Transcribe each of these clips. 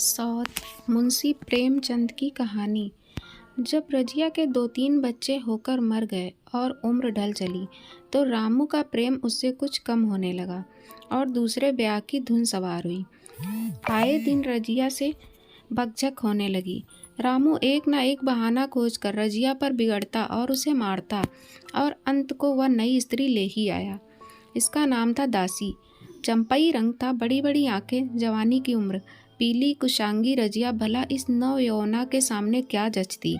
सौत मुंशी प्रेमचंद की कहानी। जब रजिया के 2-3 बच्चे होकर मर गए और उम्र ढल चली तो रामू का प्रेम उससे कुछ कम होने लगा और दूसरे ब्याह की धुन सवार हुई। आए दिन रजिया से बकझक होने लगी। रामू एक न एक बहाना खोजकर रजिया पर बिगड़ता और उसे मारता और अंत को वह नई स्त्री ले ही आया। इसका नाम था दासी। चंपई रंग था, बड़ी बड़ी आंखें, जवानी की उम्र। पीली कुशांगी रजिया भला इस नव यौवना के सामने क्या जचती।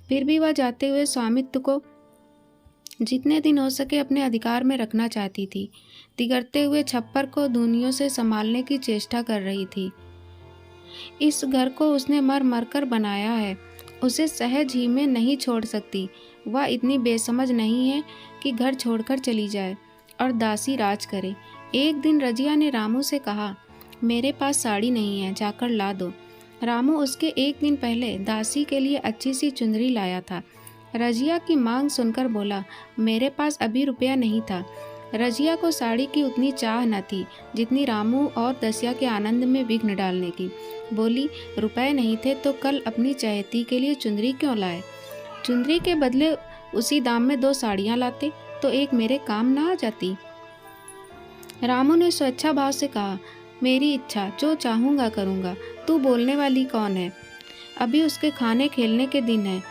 फिर भी वह जाते हुए स्वामित्व को जितने दिन हो सके अपने अधिकार में रखना चाहती थी। तिगड़ते हुए छप्पर को दूनियों से संभालने की चेष्टा कर रही थी। इस घर को उसने मर मर कर बनाया है, उसे सहज ही में नहीं छोड़ सकती। वह इतनी बेसमझ नहीं है कि घर छोड़कर चली जाए और दासी राज करे। एक दिन रजिया ने रामू से कहा, मेरे पास साड़ी नहीं है, जाकर ला दो। रामू उसके एक दिन पहले दासी के लिए अच्छी सी चुंदरी लाया था। रजिया की मांग सुनकर बोला, मेरे पास अभी रुपया नहीं था। रजिया को साड़ी की उतनी चाह न थी जितनी रामू और दसिया के आनंद में विघ्न डालने की। बोली, रुपए नहीं थे तो कल अपनी चहेती के लिए चुंदरी क्यों लाए? चुंदरी के बदले उसी दाम में 2 साड़ियाँ लाते तो एक मेरे काम ना आ जाती। रामू ने स्वेच्छा भाव से कहा, मेरी इच्छा, जो चाहूँगा करूँगा। तू बोलने वाली कौन है? अभी उसके खाने खेलने के दिन है।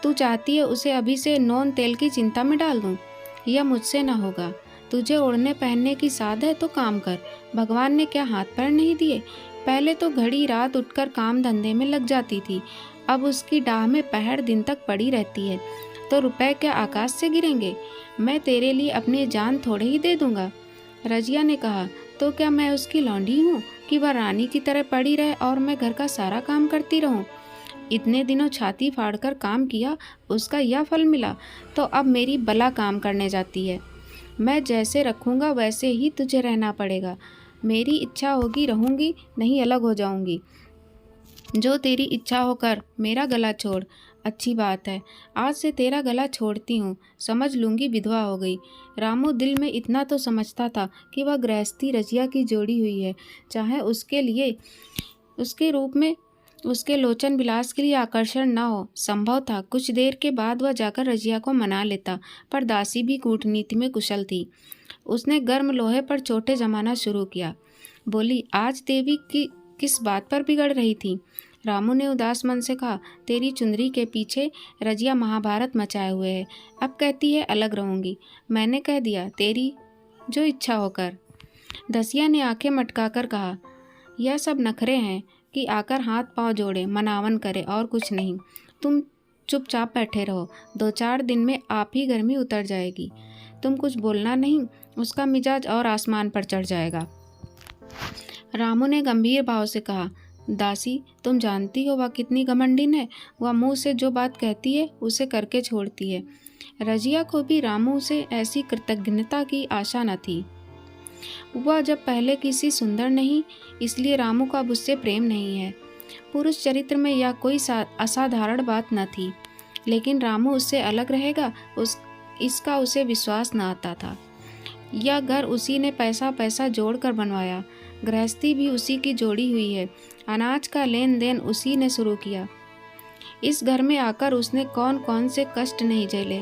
तू चाहती है उसे अभी से नौन तेल की चिंता में डाल दूँ? यह मुझसे न होगा। तुझे ओढ़ने पहनने की साध है तो काम कर। भगवान ने क्या हाथ पैर नहीं दिए? पहले तो घड़ी रात उठकर काम धंधे में लग जाती थी, अब उसकी डाह में पहर दिन तक पड़ी रहती है। तो रुपए क्या आकाश से गिरेंगे? मैं तेरे लिए अपनी जान थोड़े ही दे दूँगा। रजिया ने कहा, तो क्या मैं उसकी लौंडी हूँ कि वह रानी की तरह पड़ी रहे और मैं घर का सारा काम करती रहूँ? इतने दिनों छाती फाड़कर काम किया, उसका यह फल मिला, तो अब मेरी बला काम करने जाती है। मैं जैसे रखूँगा वैसे ही तुझे रहना पड़ेगा। मेरी इच्छा होगी रहूँगी, नहीं अलग हो जाऊँगी। जो तेरी इच्छा हो कर, मेरा गला छोड़। अच्छी बात है, आज से तेरा गला छोड़ती हूँ, समझ लूँगी विधवा हो गई। रामू दिल में इतना तो समझता था कि वह गृहस्थी रजिया की जोड़ी हुई है, चाहे उसके लिए उसके रूप में उसके लोचन विलास के लिए आकर्षण न हो। संभव था कुछ देर के बाद वह जाकर रजिया को मना लेता, पर दासी भी कूटनीति में कुशल थी। उसने गर्म लोहे पर चोटे जमाना शुरू किया। बोली, आज देवी की किस बात पर बिगड़ रही थी? रामू ने उदास मन से कहा, तेरी चुंदरी के पीछे रजिया महाभारत मचाए हुए है। अब कहती है अलग रहूंगी। मैंने कह दिया, तेरी जो इच्छा होकर। दसिया ने आंखें मटकाकर कहा, यह सब नखरे हैं कि आकर हाथ पांव जोड़े, मनावन करे और कुछ नहीं। तुम चुपचाप बैठे रहो, 2-4 दिन में आप ही गर्मी उतर जाएगी। तुम कुछ बोलना नहीं, उसका मिजाज और आसमान पर चढ़ जाएगा। रामू ने गंभीर भाव से कहा, दासी, तुम जानती हो वह कितनी घमंडिन है। वह मुंह से जो बात कहती है उसे करके छोड़ती है। रजिया को भी रामू से ऐसी कृतज्ञता की आशा न थी। वह जब पहले किसी सुंदर नहीं, इसलिए रामू का अब उससे प्रेम नहीं है। पुरुष चरित्र में यह कोई असाधारण बात न थी, लेकिन रामू उससे अलग रहेगा इसका उसे विश्वास न आता था। यह घर उसी ने पैसा पैसा जोड़कर बनवाया, गृहस्थी भी उसी की जोड़ी हुई है, अनाज का लेन देन उसी ने शुरू किया। इस घर में आकर उसने कौन कौन से कष्ट नहीं झेले,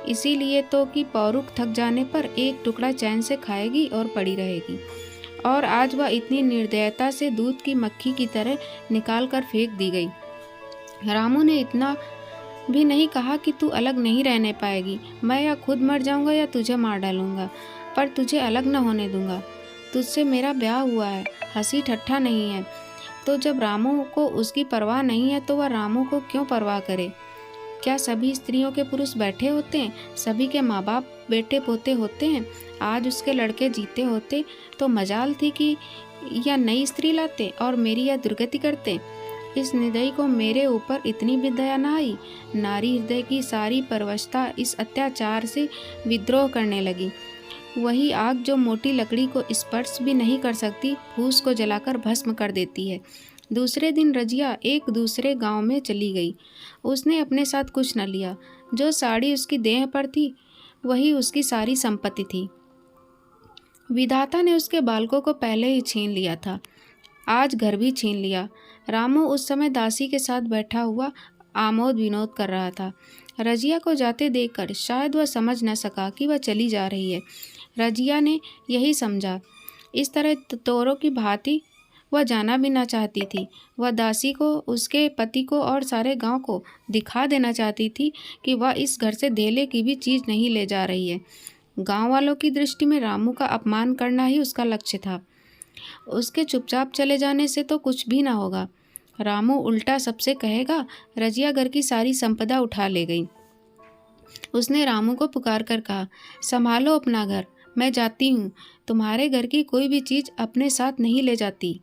इसीलिए तो कि पौरुख थक जाने पर एक टुकड़ा चैन से खाएगी और पड़ी रहेगी। और आज वह इतनी निर्दयता से दूध की मक्खी की तरह निकाल कर फेंक दी गई। रामू ने इतना भी नहीं कहा कि तू अलग नहीं रहने पाएगी। मैं या खुद मर जाऊंगा या तुझे मार डालूंगा, पर तुझे अलग न होने दूंगा। तुझसे मेरा ब्याह हुआ है, हंसी ठट्ठा नहीं है। तो जब रामू को उसकी परवाह नहीं है तो वह रामू को क्यों परवाह करे? क्या सभी स्त्रियों के पुरुष बैठे होते हैं? सभी के माँ बाप बेटे पोते होते हैं? आज उसके लड़के जीते होते तो मजाल थी कि यह नई स्त्री लाते और मेरी यह दुर्गति करते। इस निर्दयी को मेरे ऊपर इतनी भी दया न आई। नारी हृदय की सारी परवशता इस अत्याचार से विद्रोह करने लगी। वही आग जो मोटी लकड़ी को स्पर्श भी नहीं कर सकती, फूस को जलाकर भस्म कर देती है। दूसरे दिन रजिया एक दूसरे गांव में चली गई। उसने अपने साथ कुछ न लिया। जो साड़ी उसकी देह पर थी वही उसकी सारी संपत्ति थी। विधाता ने उसके बालकों को पहले ही छीन लिया था। आज घर भी छीन लिया। रामू उस समय दासी के साथ बैठा हुआ आमोद विनोद कर रहा था। रजिया को जाते देखकर शायद वह समझ न सका कि वह चली जा रही है। रजिया ने यही समझा। इस तरह तोरों की भांति वह जाना भी ना चाहती थी। वह दासी को, उसके पति को और सारे गांव को दिखा देना चाहती थी कि वह इस घर से धेले की भी चीज़ नहीं ले जा रही है। गांव वालों की दृष्टि में रामू का अपमान करना ही उसका लक्ष्य था। उसके चुपचाप चले जाने से तो कुछ भी ना होगा। रामू उल्टा सबसे कहेगा, रजिया घर की सारी संपदा उठा ले गई। उसने रामू को पुकार कर कहा, संभालो अपना घर, मैं जाती हूँ। तुम्हारे घर की कोई भी चीज़ अपने साथ नहीं ले जाती।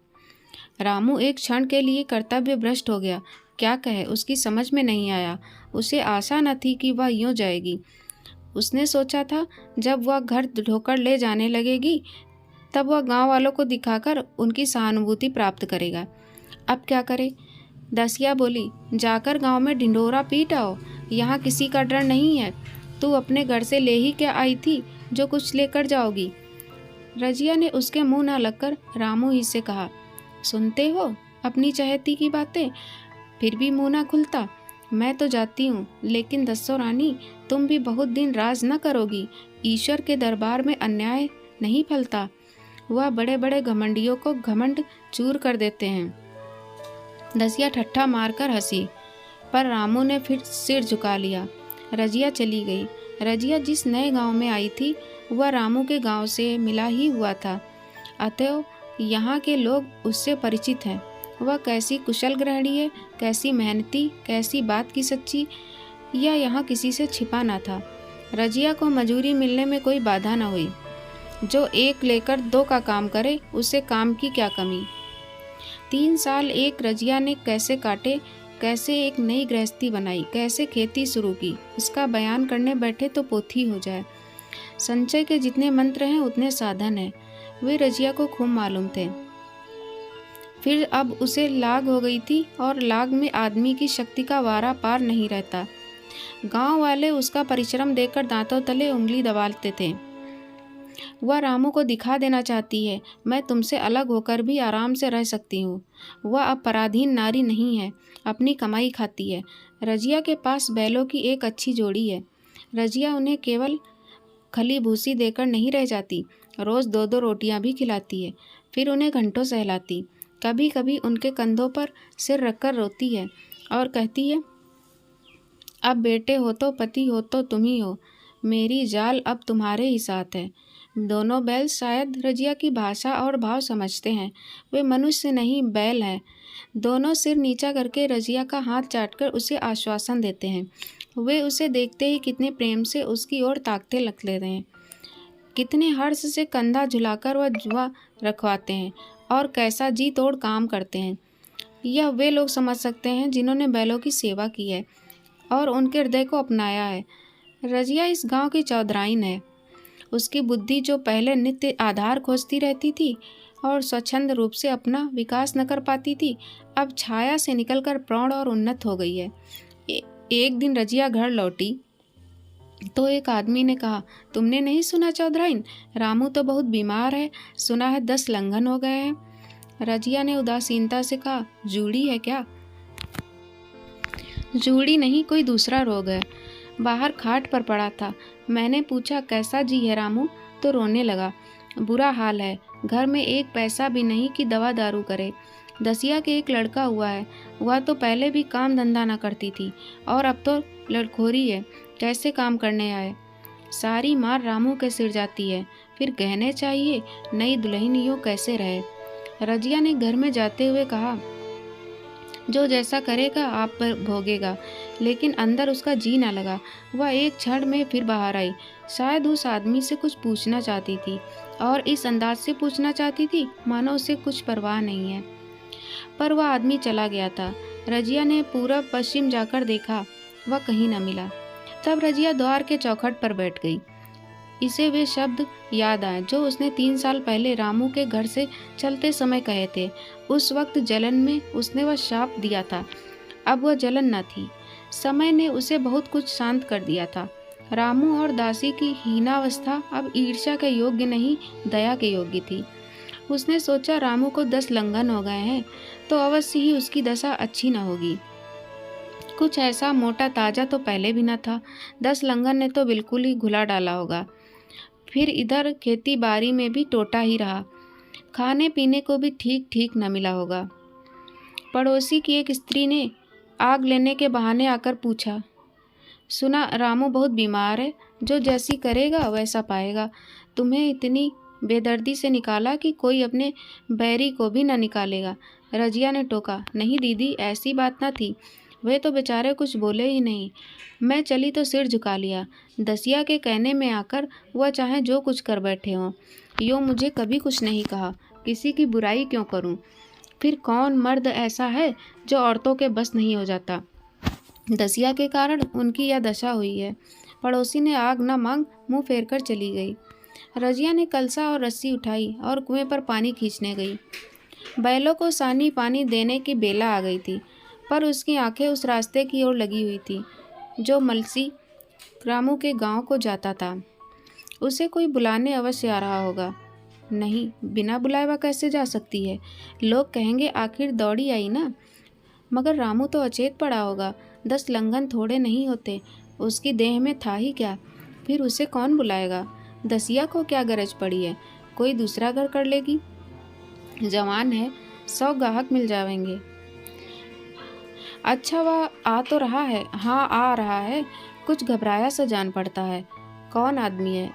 रामू एक क्षण के लिए कर्तव्य भ्रष्ट हो गया। क्या कहे, उसकी समझ में नहीं आया। उसे आशा न थी कि वह यूँ जाएगी। उसने सोचा था जब वह घर ढोकर ले जाने लगेगी तब वह गांव वालों को दिखाकर उनकी सहानुभूति प्राप्त करेगा। अब क्या करे? दसिया बोली, जाकर गांव में ढिंढोरा पीट आओ, यहाँ किसी का डर नहीं है। तू अपने घर से ले ही क्या आई थी जो कुछ लेकर जाओगी? रजिया ने उसके मुंह न लगकर रामू ही से कहा, सुनते हो अपनी चहेती की बातें? फिर भी मुंह ना खुलता। मैं तो जाती हूँ, लेकिन दस्सो रानी, तुम भी बहुत दिन राज न करोगी। ईश्वर के दरबार में अन्याय नहीं फलता। वह बड़े बड़े घमंडियों को घमंड चूर कर देते हैं। दसिया ठट्ठा मारकर हंसी, पर रामू ने फिर सिर झुका लिया। रजिया चली गई। रजिया जिस नए गांव में आई थी वह रामू के गांव से मिला ही हुआ था, अतएव यहाँ के लोग उससे परिचित हैं। वह कैसी कुशल गृहिणी है, कैसी मेहनती, कैसी बात की सच्ची, यह यहाँ किसी से छिपा ना था। रजिया को मजूरी मिलने में कोई बाधा न हुई। जो एक लेकर दो का काम करे, उसे काम की क्या कमी। 3 साल एक रजिया ने कैसे काटे, कैसे एक नई गृहस्थी बनाई, कैसे खेती शुरू की, उसका बयान करने बैठे तो पोथी हो जाए। संचय के जितने मंत्र हैं उतने साधन हैं, वे रजिया को खूब मालूम थे। फिर अब उसे लाग हो गई थी और लाग में आदमी की शक्ति का वारा पार नहीं रहता। गांव वाले उसका परिश्रम देखकर दांतों तले उंगली दबाते थे। वह रामू को दिखा देना चाहती है, मैं तुमसे अलग होकर भी आराम से रह सकती हूँ। वह अब पराधीन नारी नहीं है, अपनी कमाई खाती है। रजिया के पास बैलों की एक अच्छी जोड़ी है। रजिया उन्हें केवल खली भूसी देकर नहीं रह जाती, रोज़ 2-2 रोटियां भी खिलाती है। फिर उन्हें घंटों सहलाती। कभी कभी उनके कंधों पर सिर रखकर रोती है और कहती है, अब बेटे हो तो पति हो तो तुम ही हो, मेरी जाल अब तुम्हारे ही साथ है। दोनों बैल शायद रजिया की भाषा और भाव समझते हैं। वे मनुष्य नहीं, बैल हैं। दोनों सिर नीचा करके रजिया का हाथ चाटकर उसे आश्वासन देते हैं। वे उसे देखते ही कितने प्रेम से उसकी ओर ताकते लग लेते हैं, कितने हर्ष से कंधा झुलाकर वह जुआ रखवाते हैं और कैसा जी तोड़ काम करते हैं। यह वे लोग समझ सकते हैं जिन्होंने बैलों की सेवा की है और उनके हृदय को अपनाया है। रजिया इस गांव की चौधराइन है। उसकी बुद्धि जो पहले नित्य आधार खोजती रहती थी और स्वच्छंद रूप से अपना विकास न कर पाती थी, अब छाया से निकलकर प्रौढ़ और उन्नत हो गई है। एक दिन रजिया घर लौटी तो एक आदमी ने कहा, तुमने नहीं सुना चौधराइन, रामू तो बहुत बीमार है, सुना है 10 लंघन हो गए हैं। रजिया ने उदासीनता से कहा, जूड़ी है क्या? जूड़ी नहीं, कोई दूसरा रोग है। बाहर खाट पर पड़ा था। मैंने पूछा, कैसा जी है रामू? तो रोने लगा। बुरा हाल है, घर में एक पैसा भी नहीं कि दवा दारू करे। दसिया के एक लड़का हुआ है, वह तो पहले भी काम धंधा न करती थी और अब तो लड़खोरी है, कैसे काम करने आए। सारी मार रामू के सिर जाती है। फिर गहने चाहिए, नई दुल्हनियों कैसे रहे। रजिया ने घर में जाते हुए कहा, जो जैसा करेगा आप पर भोगेगा, लेकिन अंदर उसका जी ना लगा। वह एक क्षण में फिर बाहर आई। शायद उस आदमी से कुछ पूछना चाहती थी और इस अंदाज से पूछना चाहती थी मानो उसे कुछ परवाह नहीं है। पर वह आदमी चला गया था। रजिया ने पूरब पश्चिम जाकर देखा, वह कहीं न मिला। तब रजिया द्वार के चौखट पर बैठ गई। इसे वे शब्द याद आए जो उसने 3 साल पहले रामू के घर से चलते समय कहे थे। उस वक्त जलन में उसने वह शाप दिया था। अब वह जलन न थी। समय ने उसे बहुत कुछ शांत कर दिया था। रामू और दासी की हीनावस्था अब ईर्ष्या के योग्य नहीं, दया के योग्य थी। उसने सोचा रामू को 10 लंघन हो गए हैं तो अवश्य ही उसकी दशा अच्छी न होगी। कुछ ऐसा मोटा ताजा तो पहले भी न था, 10 लंघन ने तो बिल्कुल ही घुला डाला होगा। फिर इधर खेती बाड़ी में भी टोटा ही रहा, खाने पीने को भी ठीक ठीक न मिला होगा। पड़ोसी की एक स्त्री ने आग लेने के बहाने आकर पूछा, सुना रामू बहुत बीमार है, जो जैसी करेगा वैसा पाएगा। तुम्हें इतनी बेदर्दी से निकाला कि कोई अपने बैरी को भी न निकालेगा। रजिया ने टोका, नहीं दीदी, ऐसी बात न थी, वे तो बेचारे कुछ बोले ही नहीं। मैं चली तो सिर झुका लिया। दसिया के कहने में आकर वह चाहे जो कुछ कर बैठे हों, यो मुझे कभी कुछ नहीं कहा, किसी की बुराई क्यों करूं? फिर कौन मर्द ऐसा है जो औरतों के बस नहीं हो जाता? दसिया के कारण उनकी यह दशा हुई है। पड़ोसी ने आग न मांग मुंह फेर कर चली गई। रजिया ने कलसा और रस्सी उठाई और कुएं पर पानी खींचने गई। बैलों को सानी पानी देने की बेला आ गई थी, पर उसकी आंखें उस रास्ते की ओर लगी हुई थी जो मलसी रामू के गांव को जाता था। उसे कोई बुलाने अवश्य आ रहा होगा। नहीं, बिना बुलाए वह कैसे जा सकती है? लोग कहेंगे आखिर दौड़ी आई ना। मगर रामू तो अचेत पड़ा होगा, 10 लंघन थोड़े नहीं होते, उसकी देह में था ही क्या? फिर उसे कौन बुलाएगा? दसिया को क्या गरज पड़ी है, कोई दूसरा घर कर लेगी। जवान है, 100 ग्राहक मिल जाएंगे। अच्छा, वह आ तो रहा है। हाँ, आ रहा है। कुछ घबराया सा जान पड़ता है। कौन आदमी है?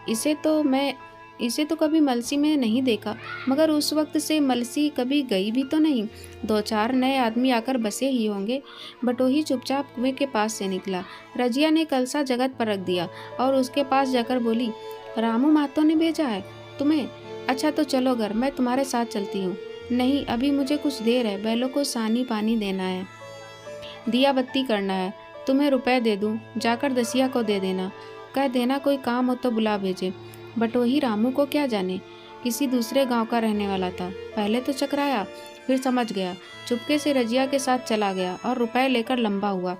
इसे तो कभी मलसी में नहीं देखा, मगर उस वक्त से मलसी कभी गई भी तो नहीं। 2-4 नए आदमी आकर बसे ही होंगे। बटोही चुपचाप कुएं के पास से निकला। रजिया ने कलसा जगत पर रख दिया और उसके पास जाकर बोली, रामू मातो ने भेजा है तुम्हें? अच्छा तो चलो घर, मैं तुम्हारे साथ चलती हूँ। नहीं, अभी मुझे कुछ देर है, बैलों को सानी पानी देना है, दिया बत्ती करना है। तुम्हें रुपए दे दूं, जाकर दसिया को दे देना, कह देना कोई काम हो तो बुला भेजे। बटोही रामू को क्या जाने, किसी दूसरे गांव का रहने वाला था। पहले तो चकराया, फिर समझ गया। चुपके से रजिया के साथ चला गया और रुपए लेकर लंबा हुआ।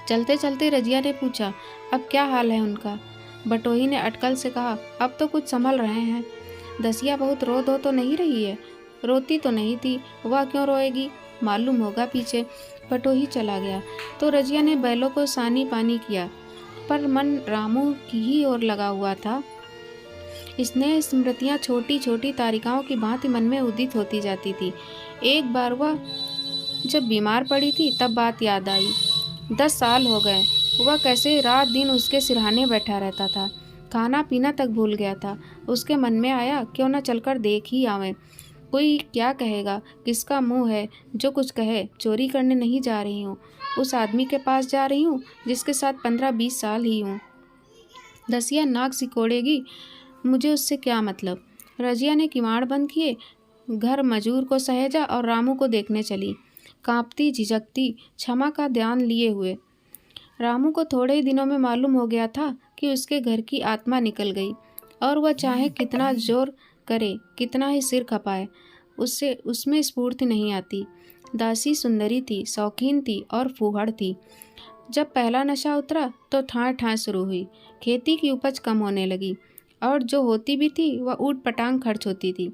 चलते चलते रजिया ने पूछा, अब क्या हाल है उनका? बटोही ने अटकल से कहा, अब तो कुछ संभल रहे हैं। दसिया बहुत रो धो तो नहीं रही है? रोती तो नहीं थी, वह क्यों रोएगी, मालूम होगा पीछे। बटोही चला गया तो रजिया ने बैलों को सानी पानी किया, पर मन रामू की ही ओर लगा हुआ था। स्नेह स्मृतियां छोटी छोटी तारिकाओं की भांति मन में उदित होती जाती थी। एक बार वह जब बीमार पड़ी थी तब बात याद आई। 10 साल हो गए, वह कैसे रात दिन उसके सिरहाने बैठा रहता था, खाना पीना तक भूल गया था। उसके मन में आया, क्यों न चलकर देख ही आवें। कोई क्या कहेगा, किसका मुंह है जो कुछ कहे। चोरी करने नहीं जा रही हूँ, उस आदमी के पास जा रही हूँ जिसके साथ 15-20 साल ही हूँ। दसिया नाक सिकोड़ेगी, मुझे उससे क्या मतलब। रजिया ने किवाड़ बंद किए, घर मजूर को सहेजा और रामू को देखने चली, कांपती झिझकती, क्षमा का ध्यान लिए हुए। रामू को थोड़े ही दिनों में मालूम हो गया था कि उसके घर की आत्मा निकल गई, और वह चाहे कितना जोर करे, कितना ही सिर खपाए, उसमें स्फूर्ति नहीं आती। दासी सुंदरी थी, शौकीन थी और फूहड़ थी। जब पहला नशा उतरा तो ठाए ठाए शुरू हुई। खेती की उपज कम होने लगी, और जो होती भी थी वह ऊट पटांग खर्च होती थी।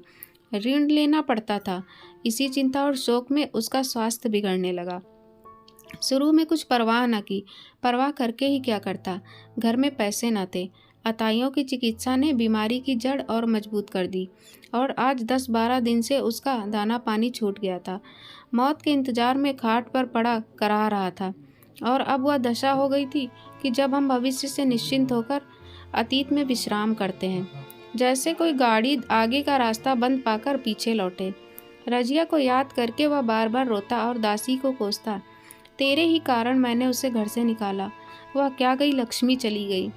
ऋण लेना पड़ता था। इसी चिंता और शोक में उसका स्वास्थ्य बिगड़ने लगा। शुरू में कुछ परवाह न की, परवाह करके ही क्या करता, घर में पैसे न थे। अताइयों की चिकित्सा ने बीमारी की जड़ और मजबूत कर दी, और आज 10-12 दिन से उसका दाना पानी छूट गया था। मौत के इंतजार में खाट पर पड़ा कराह रहा था, और अब वह दशा हो गई थी कि जब हम भविष्य से निश्चिंत होकर अतीत में विश्राम करते हैं, जैसे कोई गाड़ी आगे का रास्ता बंद पाकर पीछे लौटे। रजिया को याद करके वह बार बार रोता और दासी को कोसता, तेरे ही कारण मैंने उसे घर से निकाला। वह क्या गई, लक्ष्मी चली गई।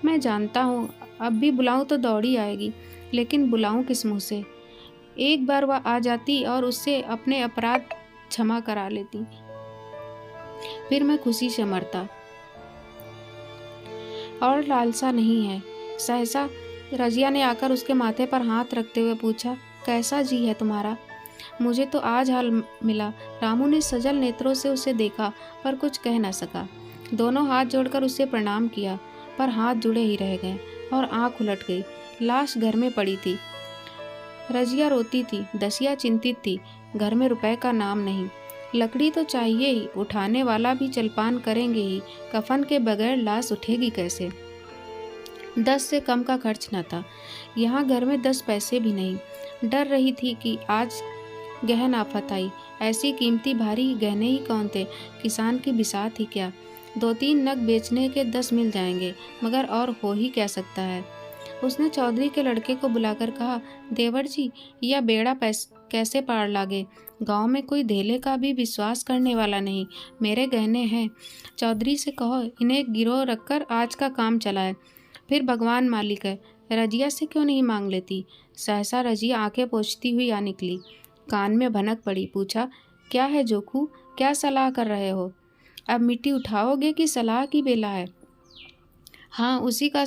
मैं जानता हूँ अब भी बुलाऊं तो दौड़ी आएगी, लेकिन बुलाऊं किस मुँह से। एक बार वह आ जाती और उससे अपने अपराध क्षमा करा लेती, फिर मैं खुशी से मरता। और लालसा नहीं है। सहसा रजिया ने आकर उसके माथे पर हाथ रखते हुए पूछा, कैसा जी है तुम्हारा? मुझे तो आज हाल मिला। रामू ने सजल नेत्रों से उसे देखा, पर कुछ कह न सका। दोनों हाथ जोड़कर उसे प्रणाम किया, पर हाथ जुड़े ही रह गए और आंख उलट गई। लाश घर में पड़ी थी। रजिया रोती थी, दसिया चिंतित थी। घर में रुपए का नाम नहीं। लकड़ी तो चाहिए ही, उठाने वाला भी जलपान करेंगे ही। कफन के बगैर लाश उठेगी कैसे? 10 से कम का खर्च न था। यहाँ घर में 10 पैसे भी नहीं। डर रही थी कि आज गहन आफत आई। ऐसी कीमती भारी गहने ही कौन थे? किसान की बिसात ही क्या? 2-3 नग बेचने के 10 मिल जाएंगे, मगर और हो ही क्या सकता है? उसने चौधरी के लड़के को बुलाकर कहा, देवर जी, यह बेड़ा कैसे पार लागे? गांव में कोई धेले का भी विश्वास करने वाला नहीं। मेरे गहने हैं। चौधरी से कहो इन्हें गिरोह रखकर आज का काम चलाए। फिर भगवान मालिक है, रजिया से क्यों नहीं मांग लेती? सहसा रजिया आंखें पोंछती हुई आ निकली। कान में भनक पड़ी। पूछा, क्या है जोखू, क्या सलाह कर रहे हो? अब मिट्टी उठाओगे कि सलाह की बेला है? हाँ, उसी का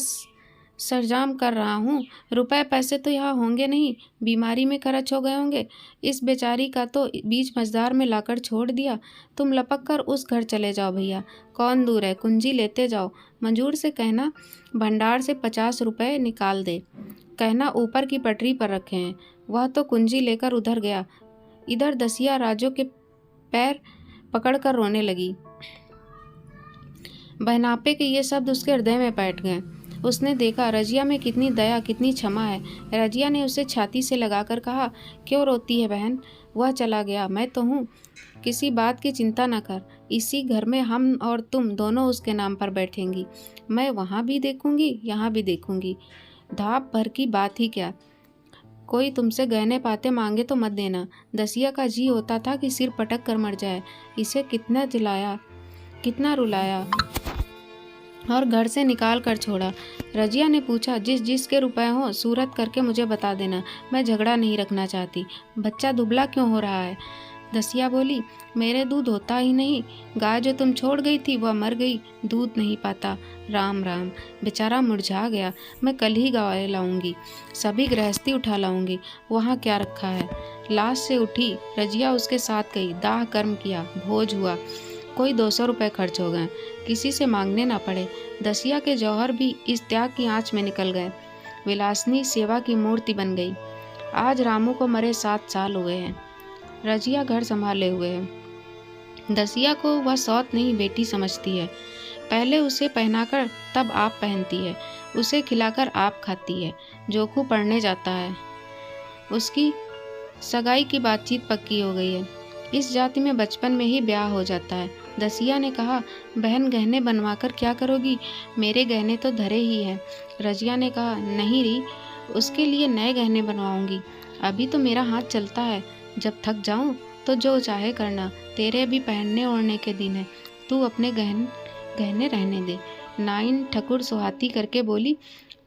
सरंजाम कर रहा हूँ। रुपए पैसे तो यहाँ होंगे नहीं, बीमारी में खर्च हो गए होंगे। इस बेचारी का तो बीच मझधार में लाकर छोड़ दिया। तुम लपक कर उस घर चले जाओ भैया, कौन दूर है, कुंजी लेते जाओ। मंजूर से कहना भंडार से 50 रुपए निकाल दे। कहना ऊपर की पटरी पर रखे हैं। वह तो कुंजी लेकर उधर गया। इधर दसिया राजो के पैर पकड़कर रोने लगी। बहनापे के ये शब्द उसके हृदय में बैठ गए। उसने देखा रजिया में कितनी दया, कितनी क्षमा है। रजिया ने उसे छाती से लगाकर कहा, क्यों रोती है बहन? वह चला गया, मैं तो हूँ। किसी बात की चिंता न कर। इसी घर में हम और तुम दोनों उसके नाम पर बैठेंगी। मैं वहाँ भी देखूंगी, यहाँ भी देखूंगी। धाप भर की बात ही क्या। कोई तुमसे गहने पाते मांगे तो मत देना। दसिया का जी होता था कि सिर पटक कर मर जाए। इसे कितना जिलाया, कितना रुलाया और घर से निकाल कर छोड़ा। रजिया ने पूछा, जिस जिस के रुपए हो सूरत करके मुझे बता देना। मैं झगड़ा नहीं रखना चाहती। बच्चा दुबला क्यों हो रहा है? दसिया बोली, मेरे दूध होता ही नहीं। गाय जो तुम छोड़ गई थी वह मर गई, दूध नहीं पाता। राम राम, बेचारा मुरझा गया। मैं कल ही गाय लाऊंगी, सभी गृहस्थी उठा लाऊंगी। वहाँ क्या रखा है? लाश से उठी। रजिया उसके साथ गई। दाह कर्म किया, भोज हुआ। कोई 200 रुपये खर्च हो गए, किसी से मांगने ना पड़े। दसिया के जौहर भी इस त्याग की आंच में निकल गए। विलासनी सेवा की मूर्ति बन गई। आज रामू को मरे 7 साल हुए हैं। रजिया घर संभाले हुए है। दसिया को वह सौत नहीं बेटी समझती है। पहले उसे पहनाकर तब आप पहनती है, उसे खिलाकर आप खाती है। जोखू पढ़ने जाता है। उसकी सगाई की बातचीत पक्की हो गई है। इस जाति में बचपन में ही ब्याह हो जाता है। दसिया ने कहा, बहन गहने बनवाकर क्या करोगी? मेरे गहने तो धरे ही हैं। रजिया ने कहा, नहीं री, उसके लिए नए गहने बनवाऊंगी। अभी तो मेरा हाथ चलता है, जब थक जाऊं तो जो चाहे करना। तेरे भी पहनने ओढ़ने के दिन है, तू अपने गहने रहने दे। नाइन ठकुर सुहाती करके बोली,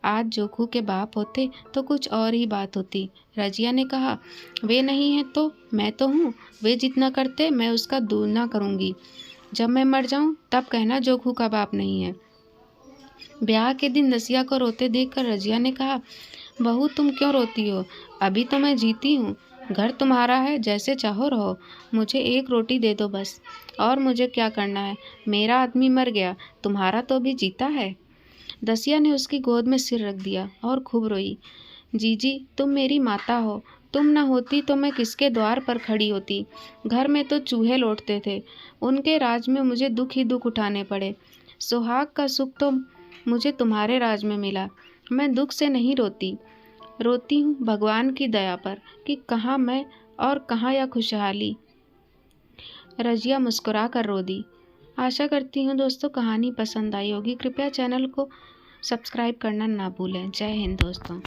आज जोखू के बाप होते तो कुछ और ही बात होती। रजिया ने कहा, वे नहीं है तो मैं तो हूँ। वे जितना करते मैं उसका दूना करूँगी। जब मैं मर जाऊँ तब कहना जोखू का बाप नहीं है। ब्याह के दिन दसिया को रोते देखकर रजिया ने कहा, बहू तुम क्यों रोती हो? अभी तो मैं जीती हूँ। घर तुम्हारा है, जैसे चाहो रहो। मुझे एक रोटी दे दो बस। और मुझे क्या करना है? मेरा आदमी मर गया, तुम्हारा तो भी जीता है। दसिया ने उसकी गोद में सिर रख दिया और खूब रोई। जीजी, तुम मेरी माता हो। तुम न होती तो मैं किसके द्वार पर खड़ी होती? घर में तो चूहे लौटते थे। उनके राज में मुझे दुख ही दुख उठाने पड़े। सुहाग का सुख तो मुझे तुम्हारे राज में मिला। मैं दुख से नहीं रोती, रोती हूँ भगवान की दया पर कि कहाँ मैं और कहाँ यह खुशहाली। रजिया मुस्कुरा कर रो दी। आशा करती हूँ दोस्तों कहानी पसंद आई होगी। कृपया चैनल को सब्सक्राइब करना ना भूलें। जय हिंद दोस्तों।